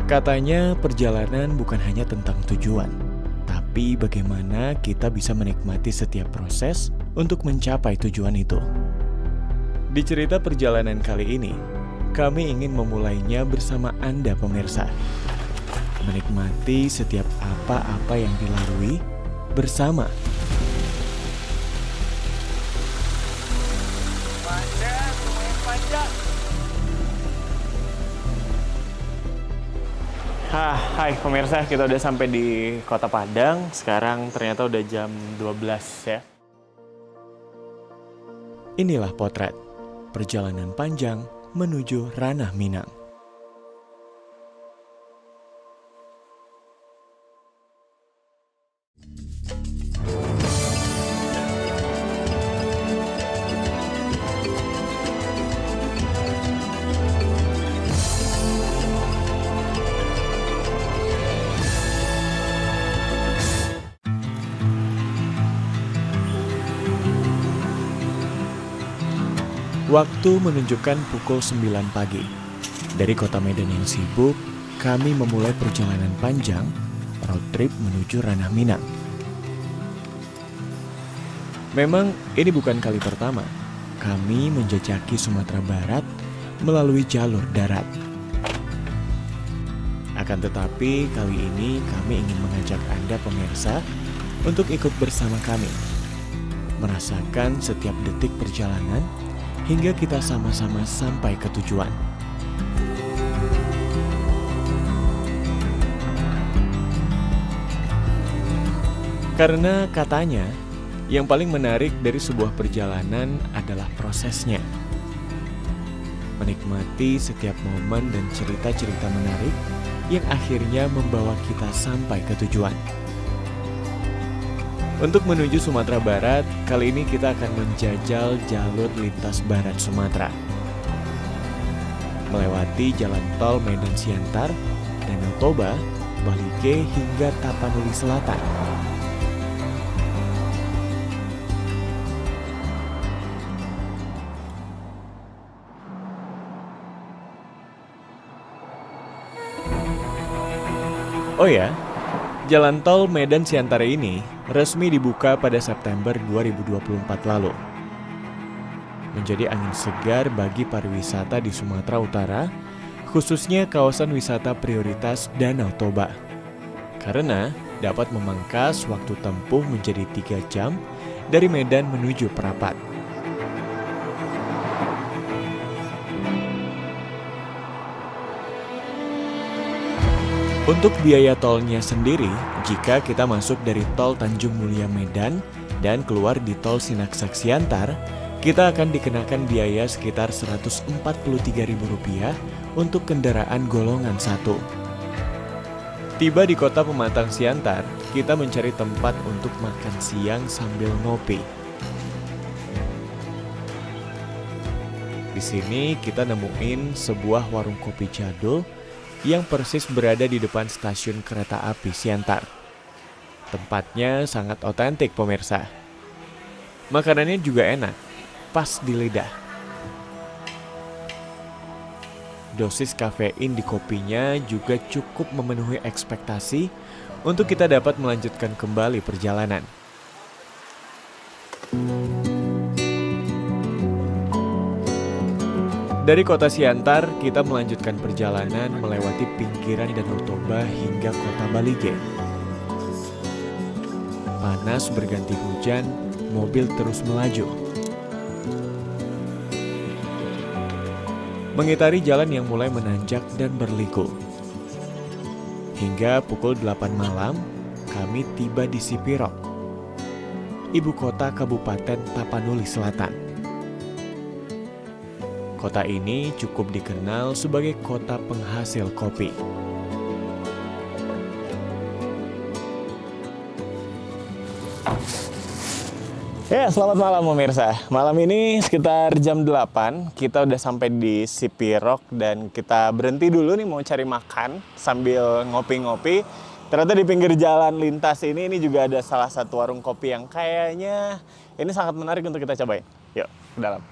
Katanya perjalanan bukan hanya tentang tujuan, tapi bagaimana kita bisa menikmati setiap proses untuk mencapai tujuan itu. Di cerita perjalanan kali ini, kami ingin memulainya bersama Anda pemirsa. Menikmati setiap apa-apa yang dilalui bersama. Panjang, lumayan panjang. Hai pemirsa, kita udah sampai di Kota Padang. Sekarang ternyata udah jam 12 ya. Inilah potret perjalanan panjang menuju Ranah Minang. Waktu menunjukkan pukul 9 pagi. Dari kota Medan yang sibuk, kami memulai perjalanan panjang road trip menuju Ranah Minang. Memang ini bukan kali pertama kami menjajaki Sumatera Barat melalui jalur darat. Akan tetapi kali ini kami ingin mengajak Anda pemirsa untuk ikut bersama kami, merasakan setiap detik perjalanan hingga kita sama-sama sampai ke tujuan. Karena katanya, yang paling menarik dari sebuah perjalanan adalah prosesnya. Menikmati setiap momen dan cerita-cerita menarik yang akhirnya membawa kita sampai ke tujuan. Untuk menuju Sumatera Barat, kali ini kita akan menjajal jalur lintas barat Sumatera. Melewati jalan tol Medan Siantar, Danau Toba, Balige hingga Tapanuli Selatan. Oh ya, jalan tol Medan Siantara ini resmi dibuka pada September 2024 lalu. Menjadi angin segar bagi pariwisata di Sumatera Utara, khususnya kawasan wisata prioritas Danau Toba. Karena dapat memangkas waktu tempuh menjadi 3 jam dari Medan menuju Perapat. Untuk biaya tolnya sendiri, jika kita masuk dari tol Tanjung Mulia Medan dan keluar di tol Sinaksak Siantar, kita akan dikenakan biaya sekitar Rp143.000 untuk kendaraan golongan 1. Tiba di kota Pematang Siantar, kita mencari tempat untuk makan siang sambil ngopi. Di sini kita nemuin sebuah warung kopi jadul yang persis berada di depan stasiun kereta api Siantar. Tempatnya sangat otentik pemirsa. Makanannya juga enak, pas di lidah. Dosis kafein di kopinya juga cukup memenuhi ekspektasi untuk kita dapat melanjutkan kembali perjalanan. Dari kota Siantar, kita melanjutkan perjalanan melewati pinggiran Danau Toba hingga kota Balige. Panas berganti hujan, mobil terus melaju. Mengitari jalan yang mulai menanjak dan berliku. Hingga pukul 8 malam, kami tiba di Sipirok, ibu kota Kabupaten Tapanuli Selatan. Kota ini cukup dikenal sebagai kota penghasil kopi. Ya, selamat malam pemirsa. Malam ini sekitar jam 8, kita udah sampai di Sipirok dan kita berhenti dulu nih mau cari makan sambil ngopi-ngopi. Ternyata di pinggir jalan lintas ini juga ada salah satu warung kopi yang kayaknya ini sangat menarik untuk kita cobain. Yuk, ke dalam.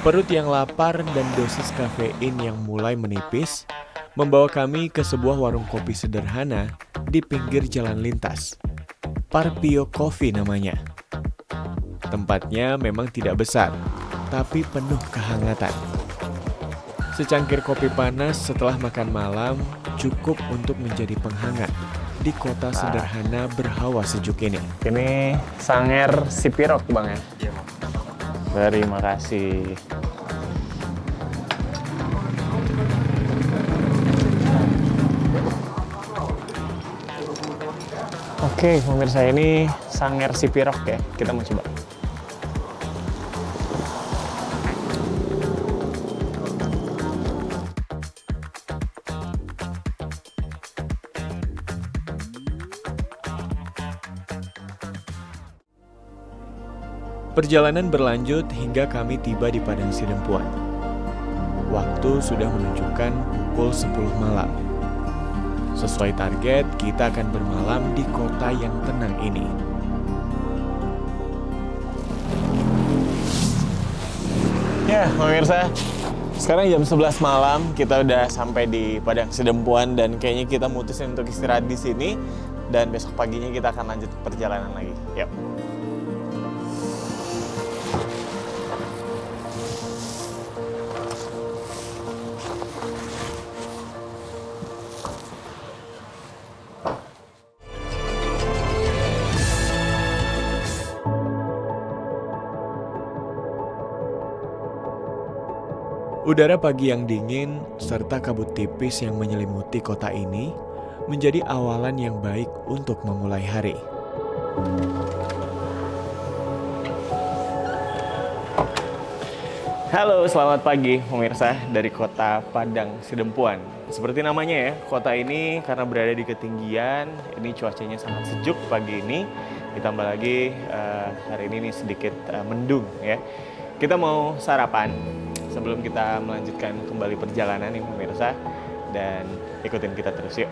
Perut yang lapar dan dosis kafein yang mulai menipis membawa kami ke sebuah warung kopi sederhana di pinggir jalan lintas. Parpio Coffee namanya. Tempatnya memang tidak besar, tapi penuh kehangatan. Secangkir kopi panas setelah makan malam cukup untuk menjadi penghangat di kota sederhana berhawa sejuk ini. Ini Sanger Sipirok, Bang ya? Iya, Bang. Terima kasih. Oke, pemirsa, ini Sanger Sipirok ya. Kita mau coba. Perjalanan berlanjut hingga kami tiba di Padang Sidempuan. Waktu sudah menunjukkan pukul 10 malam. Sesuai target, kita akan bermalam di kota yang tenang ini. Ya, pemirsa, sekarang jam 11 malam, kita udah sampai di Padang Sidempuan dan kayaknya kita mutusin untuk istirahat di sini dan besok paginya kita akan lanjut perjalanan lagi. Yuk. Udara pagi yang dingin serta kabut tipis yang menyelimuti kota ini menjadi awalan yang baik untuk memulai hari. Halo, selamat pagi pemirsa dari kota Padang Sidempuan. Seperti namanya ya, kota ini karena berada di ketinggian, ini cuacanya sangat sejuk pagi ini. Ditambah lagi hari ini nih sedikit mendung ya. Kita mau sarapan sebelum kita melanjutkan kembali perjalanan nih pemirsa, dan ikutin kita terus yuk.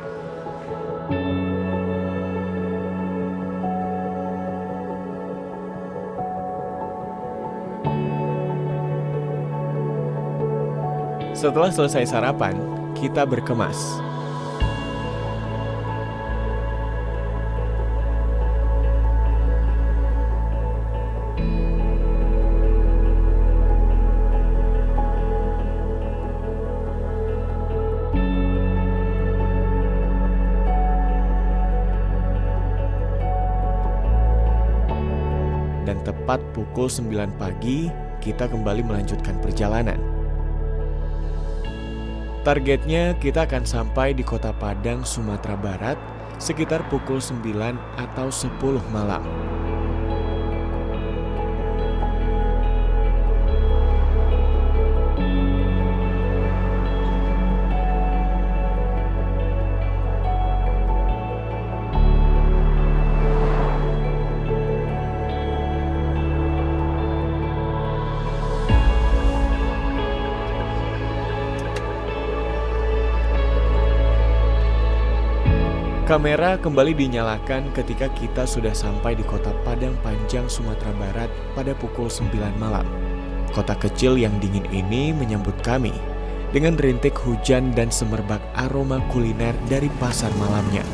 Setelah selesai sarapan, kita berkemas. Dan tepat pukul 9 pagi, kita kembali melanjutkan perjalanan. Targetnya kita akan sampai di kota Padang, Sumatera Barat sekitar pukul 9 atau 10 malam. Kamera kembali dinyalakan ketika kita sudah sampai di kota Padang Panjang, Sumatera Barat pada pukul 9 malam. Kota kecil yang dingin ini menyambut kami dengan rintik hujan dan semerbak aroma kuliner dari pasar malamnya.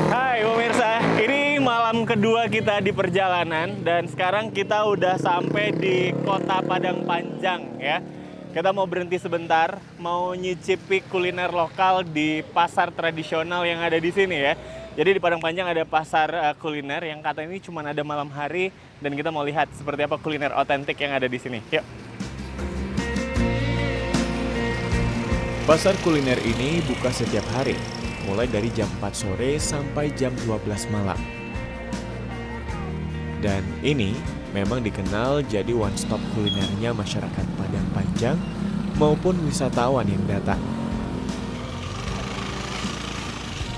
Hai pemirsa, ini malam kedua kita di perjalanan dan sekarang kita udah sampai di kota Padang Panjang ya. Kita mau berhenti sebentar, mau nyicipi kuliner lokal di pasar tradisional yang ada di sini ya. Jadi di Padang Panjang ada pasar kuliner yang katanya ini cuma ada malam hari, dan kita mau lihat seperti apa kuliner otentik yang ada di sini. Yuk. Pasar kuliner ini buka setiap hari, mulai dari jam 4 sore sampai jam 12 malam. Dan ini memang dikenal jadi one-stop kulinernya masyarakat Padang Panjang maupun wisatawan yang datang.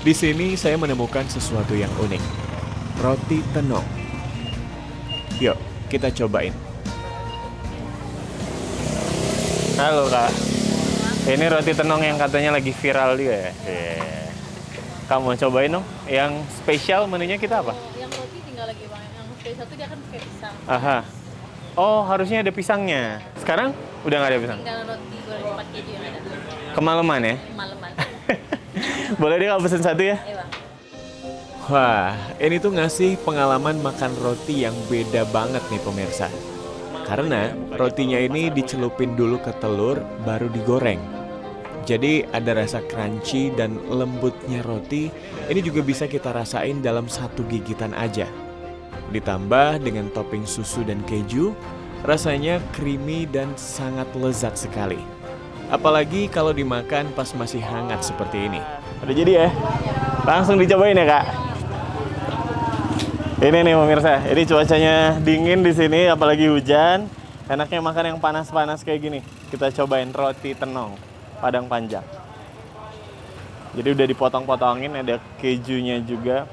Di sini saya menemukan sesuatu yang unik, roti tenong. Yuk, kita cobain. Halo Kak, ini roti tenong yang katanya lagi viral juga ya? Kamu cobain dong, yang spesial menunya kita apa? Yang roti tinggal lagi bang, yang spesial itu dia kan pakai pisang. Aha. Oh, harusnya ada pisangnya. Sekarang udah nggak ada pisang? Tinggal roti goreng 4 keju yang ada. Kemalaman ya? Malaman. Boleh deh kalau pesen satu ya? Ewa. Wah, ini tuh ngasih pengalaman makan roti yang beda banget nih pemirsa. Karena rotinya ini dicelupin dulu ke telur, baru digoreng. Jadi ada rasa crunchy dan lembutnya roti, ini juga bisa kita rasain dalam satu gigitan aja. Ditambah dengan topping susu dan keju, rasanya creamy dan sangat lezat sekali. Apalagi kalau dimakan pas masih hangat seperti ini. Udah jadi ya? Langsung dicobain ya kak? Ini nih pemirsa, ini cuacanya dingin di sini, apalagi hujan. Enaknya makan yang panas-panas kayak gini. Kita cobain roti tenong, Padang Panjang. Jadi udah dipotong-potongin, ada kejunya juga.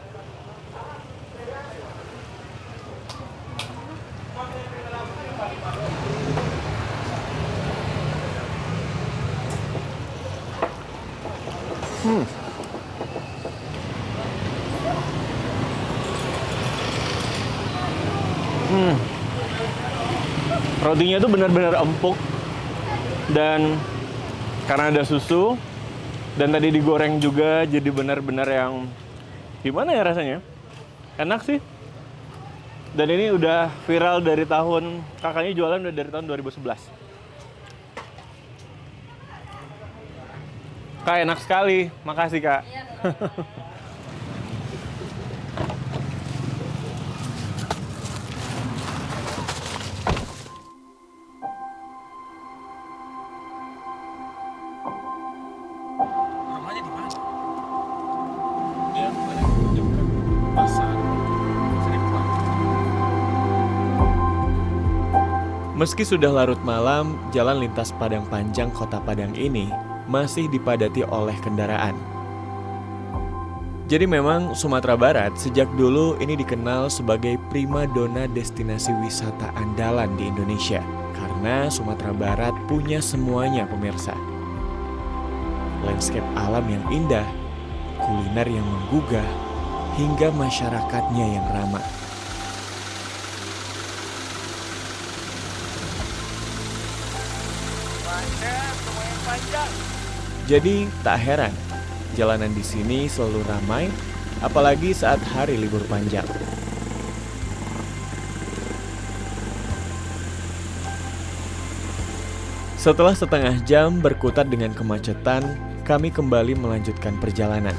Rotinya tuh benar-benar empuk dan karena ada susu dan tadi digoreng juga jadi benar-benar yang gimana ya rasanya? Enak sih. Dan ini udah viral dari tahun kakaknya jualan udah dari tahun 2011. Kak enak sekali, makasih kak. Meski sudah larut malam, jalan lintas Padang Panjang Kota Padang ini masih dipadati oleh kendaraan. Jadi memang Sumatera Barat sejak dulu ini dikenal sebagai primadona destinasi wisata andalan di Indonesia. Karena Sumatera Barat punya semuanya pemirsa. Landscape alam yang indah, kuliner yang menggugah, hingga masyarakatnya yang ramah. Jadi tak heran, jalanan di sini selalu ramai, apalagi saat hari libur panjang. Setelah setengah jam berkutat dengan kemacetan, kami kembali melanjutkan perjalanan.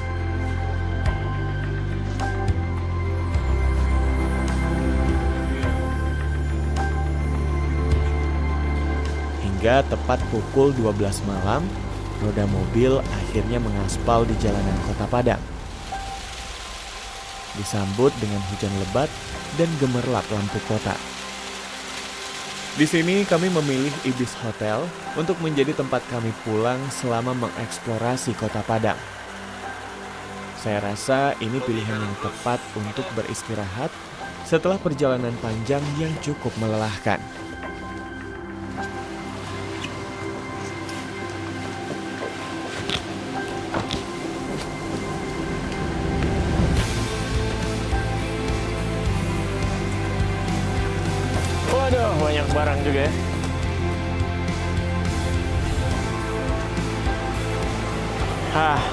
Hingga tepat pukul 12 malam, roda mobil akhirnya mengaspal di jalanan Kota Padang. Disambut dengan hujan lebat dan gemerlap lampu kota. Di sini kami memilih Ibis Hotel untuk menjadi tempat kami pulang selama mengeksplorasi Kota Padang. Saya rasa ini pilihan yang tepat untuk beristirahat setelah perjalanan panjang yang cukup melelahkan. Waduh, banyak barang juga ya.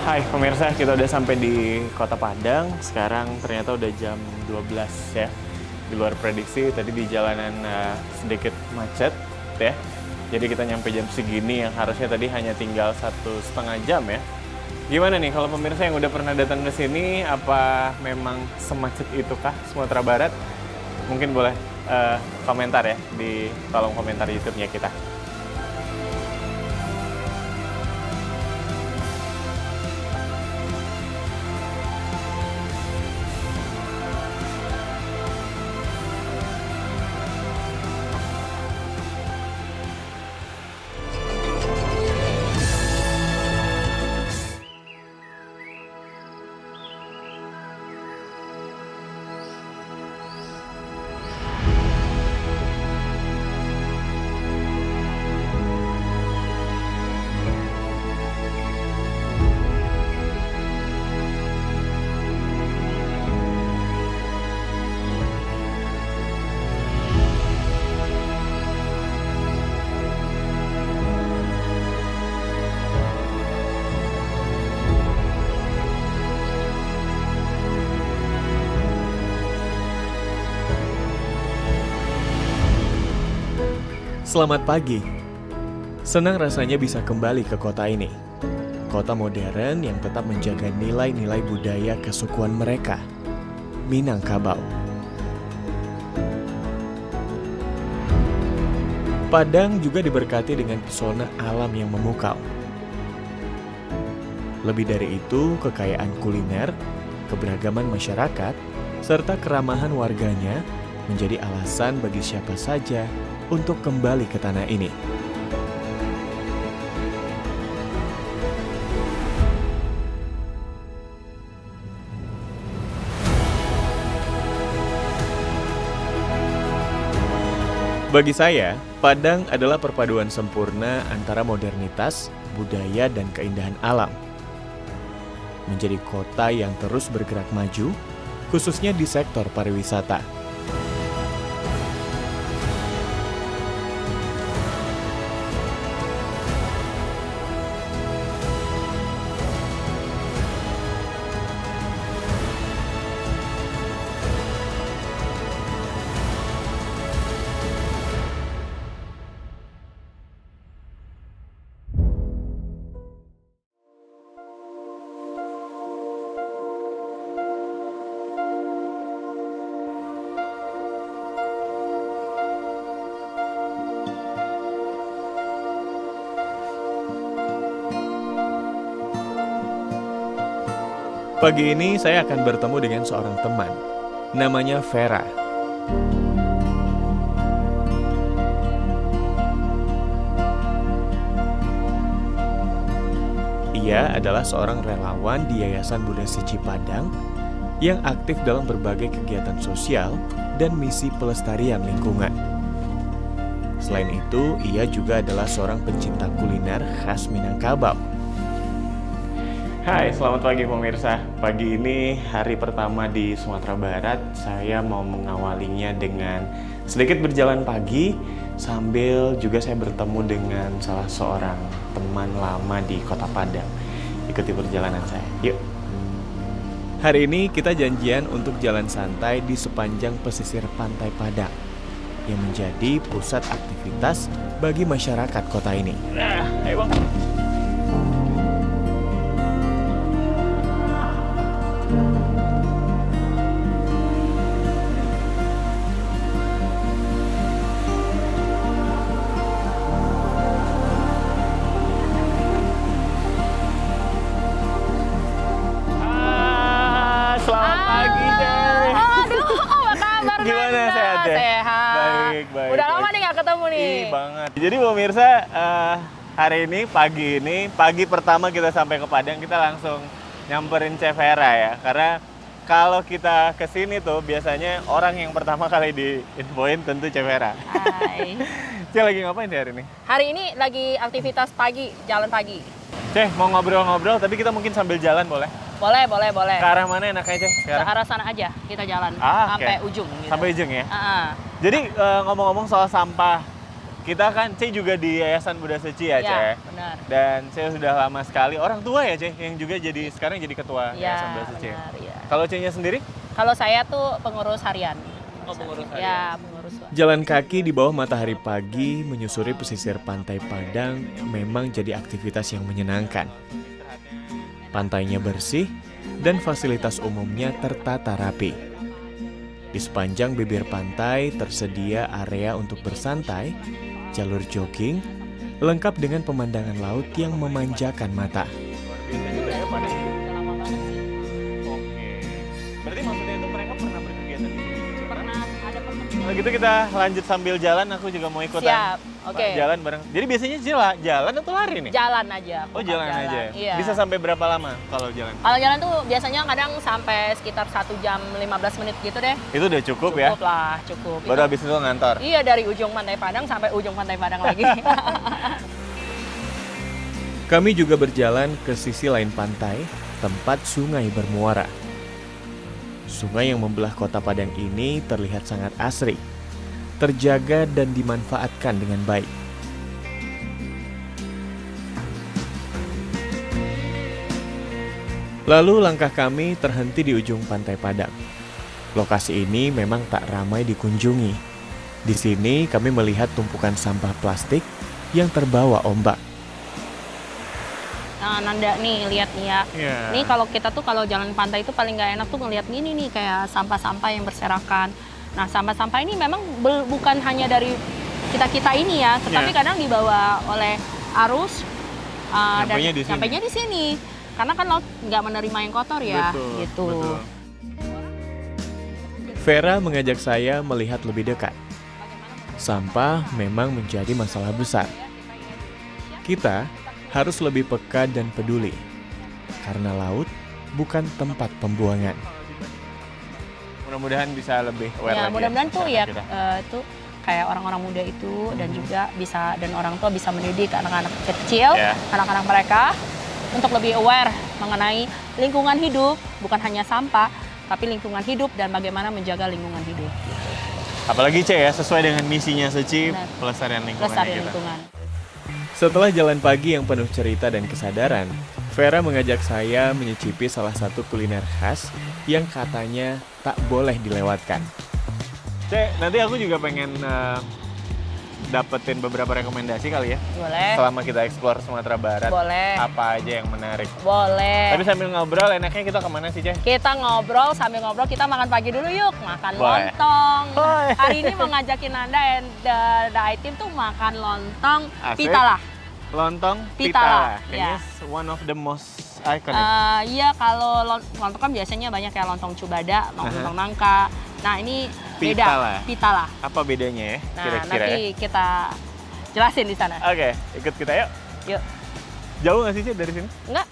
Hai pemirsa, kita udah sampai di Kota Padang. Sekarang ternyata udah jam 12 ya. Di luar prediksi, tadi di jalanan sedikit macet ya. Jadi kita nyampe jam segini yang harusnya tadi hanya tinggal 1,5 jam ya. Gimana nih kalau pemirsa yang udah pernah datang ke sini, apa memang semacet itukah Sumatera Barat? Mungkin boleh komentar ya di kolom komentar YouTube-nya kita. Selamat pagi. Senang rasanya bisa kembali ke kota ini. Kota modern yang tetap menjaga nilai-nilai budaya kesukuan mereka, Minangkabau. Padang juga diberkati dengan pesona alam yang memukau. Lebih dari itu, kekayaan kuliner, keberagaman masyarakat, serta keramahan warganya menjadi alasan bagi siapa saja untuk kembali ke tanah ini. Bagi saya, Padang adalah perpaduan sempurna antara modernitas, budaya, dan keindahan alam. Menjadi kota yang terus bergerak maju, khususnya di sektor pariwisata. Pagi ini saya akan bertemu dengan seorang teman, namanya Vera. Ia adalah seorang relawan di Yayasan Buddha Seci Padang yang aktif dalam berbagai kegiatan sosial dan misi pelestarian lingkungan. Selain itu, ia juga adalah seorang pencinta kuliner khas Minangkabau. Hai, selamat pagi pemirsa. Pagi ini hari pertama di Sumatera Barat. Saya mau mengawalinya dengan sedikit berjalan pagi sambil juga saya bertemu dengan salah seorang teman lama di Kota Padang. Ikuti perjalanan saya. Yuk. Hari ini kita janjian untuk jalan santai di sepanjang pesisir pantai Padang yang menjadi pusat aktivitas bagi masyarakat kota ini. Nah, ayo bang. Gimana sehat ya? Sehat. Baik. Udah lama nih nggak ketemu nih. Ih, banget. Jadi pemirsa, hari ini, pagi pertama kita sampai ke Padang, kita langsung nyamperin Chef Vera ya. Karena kalau kita kesini tuh biasanya orang yang pertama kali diinfoin tentu Chef Vera. Hai. Cek lagi ngapain di hari ini? Hari ini lagi aktivitas pagi, jalan pagi. Ceh, mau ngobrol-ngobrol, tapi kita mungkin sambil jalan boleh? Boleh. Ke arah mana enaknya, Ceh? Ke arah sana aja kita jalan sampai ujung. Gitu. Sampai ujung ya? Jadi ngomong-ngomong soal sampah, kita kan, Ceh juga di Yayasan Buddha Seci ya, Ceh? Benar. Dan saya sudah lama sekali, orang tua ya, Ceh, yang juga sekarang jadi ketua Yayasan Buddha Seci. Ya. Kalau Cehnya sendiri? Kalau saya tuh pengurus harian. Pengurus harian. Ya, pengurus. Jalan kaki di bawah matahari pagi menyusuri pesisir pantai Padang memang jadi aktivitas yang menyenangkan. Pantainya bersih dan fasilitas umumnya tertata rapi. Di sepanjang bibir pantai tersedia area untuk bersantai, jalur jogging, lengkap dengan pemandangan laut yang memanjakan mata. Berarti maksudnya itu mereka pernah berkegiatan di sini? Pernah ada Kalau gitu kita lanjut sambil jalan, aku juga mau ikutan. Siap, oke. Jalan bareng. Jadi biasanya jalan atau lari nih? Jalan aja. Oh, jalan aja. Iya. Bisa sampai berapa lama kalau jalan? Kalau jalan tuh biasanya kadang sampai sekitar 1 jam 15 menit gitu deh. Itu udah cukup ya? Cukup lah, cukup. Baru habis itu ngantor? Iya, dari ujung Pantai Padang sampai ujung Pantai Padang lagi. Kami juga berjalan ke sisi lain pantai, tempat sungai bermuara. Sungai yang membelah kota Padang ini terlihat sangat asri, terjaga dan dimanfaatkan dengan baik. Lalu langkah kami terhenti di ujung Pantai Padang. Lokasi ini memang tak ramai dikunjungi. Di sini kami melihat tumpukan sampah plastik yang terbawa ombak. Nah, Nanda nih, lihat nih ya. Nih kalau kita tuh kalau jalan pantai itu paling nggak enak tuh ngelihat gini nih, kayak sampah-sampah yang berserakan. Nah, sampah-sampah ini memang bukan hanya dari kita-kita ini ya, tetapi kadang dibawa oleh arus dan sampainya di sini. Karena kan laut nggak menerima yang kotor ya, gitu. Vera mengajak saya melihat lebih dekat. Sampah memang menjadi masalah besar. Kita harus lebih peka dan peduli, karena laut bukan tempat pembuangan. Mudah-mudahan bisa lebih aware Ya, lagi mudah-mudahan tuh ya kita. itu kayak orang-orang muda itu dan juga bisa dan orang tua bisa mendidik anak-anak kecil, anak-anak mereka untuk lebih aware mengenai lingkungan hidup, bukan hanya sampah, tapi lingkungan hidup dan bagaimana menjaga lingkungan hidup. Apalagi C ya, sesuai dengan misinya Seci, Benar. pelestarian lingkungan Lestari kita. lingkungan. Setelah jalan pagi yang penuh cerita dan kesadaran, Vera mengajak saya menyicipi salah satu kuliner khas yang katanya tak boleh dilewatkan. C, nanti aku juga pengen dapetin beberapa rekomendasi kali ya. Boleh. Selama kita explore Sumatera Barat. Boleh. Apa aja yang menarik. Boleh. Tapi sambil ngobrol, enaknya kita kemana sih, C? Kita ngobrol, sambil ngobrol kita makan pagi dulu yuk. Makan Boleh. lontong. Boleh. Hari ini mau ngajakin Anda and the item tuh makan lontong Asik. pitala. Lontong Pitala, Kayaknya ya. one of the most iconic. Iya, kalau lontong kan biasanya banyak kayak lontong cubada, lontong nangka. Nah, ini Pitala. beda, pitala. Apa bedanya ya, Nah, kira-kira nanti ya? kita jelasin di sana. Oke, ikut kita yuk. Yuk. Jauh nggak sih, C, dari sini? Enggak.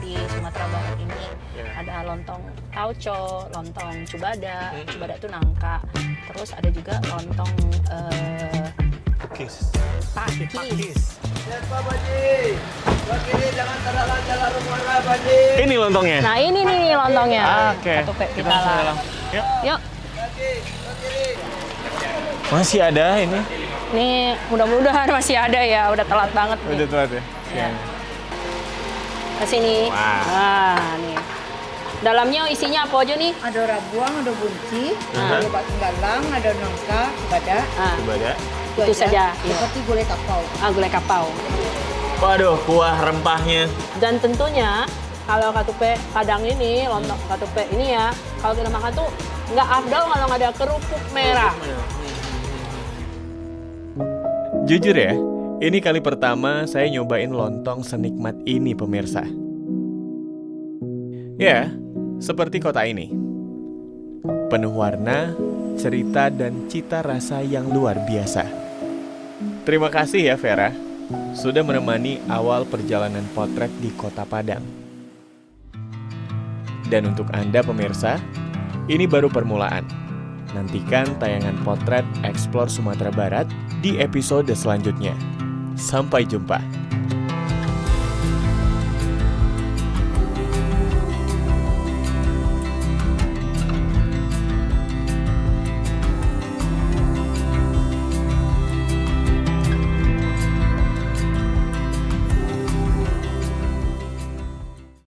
Di Sumatera Barat ini ada lontong tauco, lontong cubada, cubada itu nangka. Terus ada juga lontong Pakis. pakis. Ini lontongnya? Nah, ini nih lontongnya. Oke. Satu Kita pitala. masuk dalam. Yuk. Yuk. Masih ada ini? Nih, mudah-mudahan masih ada ya. Udah telat banget nih. Udah telat ya? Ya. Ke sini. Wah. Nah, nih. Dalamnya isinya apa aja nih? Ada rabuang, ada bunci, ada batu galang, ada nangka, cubada. Ah, Coba ada. itu saja. Iya. Seperti gulai kapau. Gulai kapau. Waduh, kuah rempahnya. Dan tentunya kalau katupe Padang ini, lontong katupe ini ya, kalau kita makan tuh nggak afdal kalau nggak ada kerupuk merah. Jujur ya, ini kali pertama saya nyobain lontong senikmat ini pemirsa. Ya, seperti kota ini. Penuh warna, cerita dan cita rasa yang luar biasa. Terima kasih ya Vera, sudah menemani awal perjalanan potret di Kota Padang. Dan untuk Anda pemirsa, ini baru permulaan. Nantikan tayangan potret Explore Sumatera Barat di episode selanjutnya. Sampai jumpa.